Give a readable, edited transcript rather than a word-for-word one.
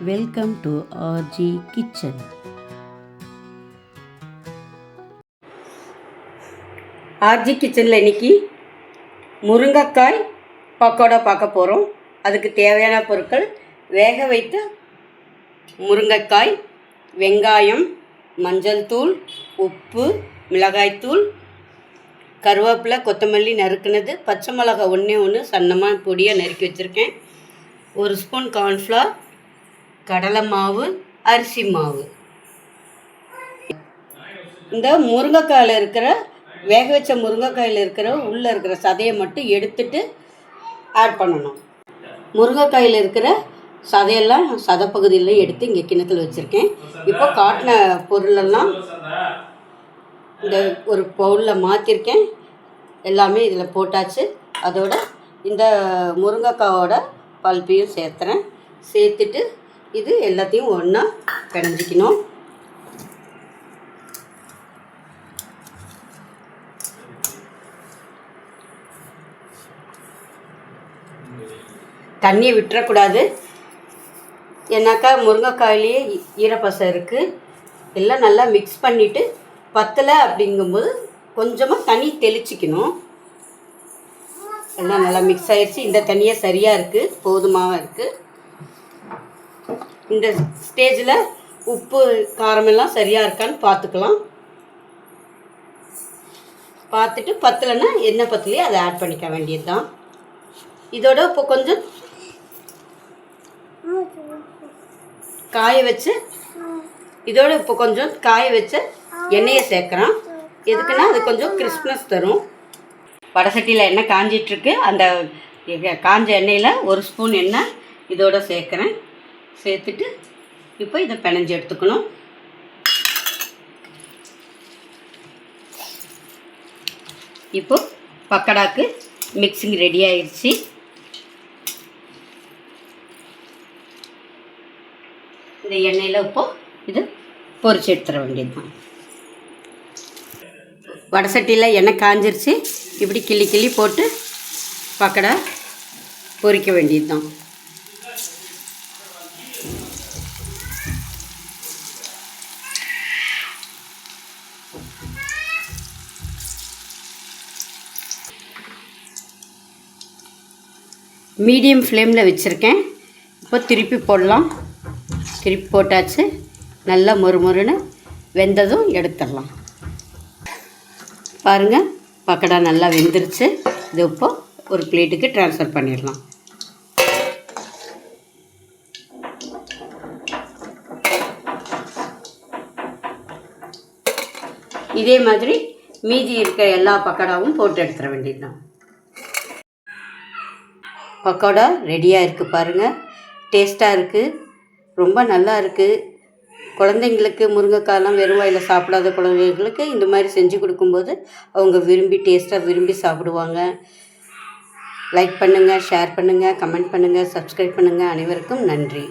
Welcome to RG Kitchen. RG கிச்சனில் இன்றைக்கி முருங்கைக்காய் பக்கோடா பார்க்க போகிறோம். அதுக்கு தேவையான பொருட்கள்: வேக வைத்த முருங்கைக்காய், வெங்காயம், மஞ்சள் தூள், உப்பு, மிளகாய்த்தூள், கருவேப்பிலை, கொத்தமல்லி நறுக்குனது, பச்சை மிளகா ஒன்று சன்னமாக பொடியாக நறுக்கி வச்சுருக்கேன், 1 ஸ்பூன் கார்ன்ஃப்ளவர், கடலை மாவு, அரிசி மாவு. இந்த முருங்கைக்காயில் இருக்கிற வேக வச்ச முருங்கைக்காயில் இருக்கிற உள்ளே இருக்கிற சதையை மட்டும் எடுத்துட்டு ஆட் பண்ணணும். முருங்கைக்காயில் இருக்கிற சதையெல்லாம் சதைப்பகுதியில் எடுத்து இங்கே கிண்ணத்தில் வச்சுருக்கேன். இப்போ காட்டின பொருளெல்லாம் இந்த ஒரு பவுலில் மாற்றிருக்கேன். எல்லாமே இதில் போட்டாச்சு. அதோட இந்த முருங்கைக்காயோட பல்ப்பையும் சேர்த்துறேன். சேர்த்துட்டு இது எல்லாத்தையும் ஒன்றா பிணைஞ்சிக்கணும். தண்ணியை விட்டுறக்கூடாது, ஏன்னாக்கா முருங்கைக்காயிலேயே ஈரப்பசை இருக்குது. எல்லாம் நல்லா மிக்ஸ் பண்ணிவிட்டு பத்தலை அப்படிங்கும்போது கொஞ்சமாக தண்ணி தெளிச்சிக்கணும். எல்லாம் நல்லா மிக்ஸ் ஆகிடுச்சு. இந்த தண்ணியே சரியாக இருக்குது, போதுமாக இருக்குது. இந்த ஸ்டேஜில் உப்பு காரமெல்லாம் சரியாக இருக்கான்னு பார்த்துக்கலாம். பார்த்துட்டு பத்தலைன்னா என்ன பத்தலையோ அதை ஆட் பண்ணிக்க வேண்டியது தான். இதோட இப்போ கொஞ்சம் காய வச்ச எண்ணெயை சேர்க்குறோம். எதுக்குன்னா அது கொஞ்சம் கிறிஸ்ப்னஸ் தரும். வடசட்டியில் எண்ணெய் காஞ்சிட்ருக்கு. அந்த காஞ்ச எண்ணெயில் 1 ஸ்பூன் எண்ணெய் இதோட சேர்க்குறேன். சேர்த்துட்டு இப்போ இதை பிணைஞ்சு எடுத்துக்கணும். இப்போ பக்கோடாக்கு மிக்சிங் ரெடி ஆயிடுச்சு. இந்த எண்ணெயில் இப்போ இது பொரிச்சு எடுத்துட வேண்டியது தான். வடசட்டியில் எண்ணெய் காஞ்சிருச்சு. இப்படி கிள்ளி கிள்ளி போட்டு பக்கோடா பொரிக்க வேண்டியது தான். மீடியம் ஃப்ளேமில் வச்சுருக்கேன். இப்போ திருப்பி போடலாம். திருப்பி போட்டாச்சு. நல்லா மொறுமொறுன்னு வெந்ததும் எடுத்துடலாம். பாருங்கள், பக்கோடா நல்லா வெந்துருச்சு. இது இப்போ ஒரு பிளேட்டுக்கு ட்ரான்ஸ்ஃபர் பண்ணிடலாம். இதே மாதிரி மீதி இருக்க எல்லா பக்கோடாவும் போட்டு எடுத்துட வேண்டியது தான். பக்கோடா ரெடியாக இருக்குது பாருங்கள். டேஸ்ட்டாக இருக்குது, ரொம்ப நல்லா இருக்குது. குழந்தைங்களுக்கு முருங்கைக்காயெல்லாம் வெறும் வாயில் சாப்பிடாத குழந்தைங்களுக்கு இந்த மாதிரி செஞ்சு கொடுக்கும்போது அவங்க டேஸ்ட்டாக விரும்பி சாப்பிடுவாங்க. லைக் பண்ணுங்கள், ஷேர் பண்ணுங்கள், கமெண்ட் பண்ணுங்கள், சப்ஸ்கிரைப் பண்ணுங்கள். அனைவருக்கும் நன்றி.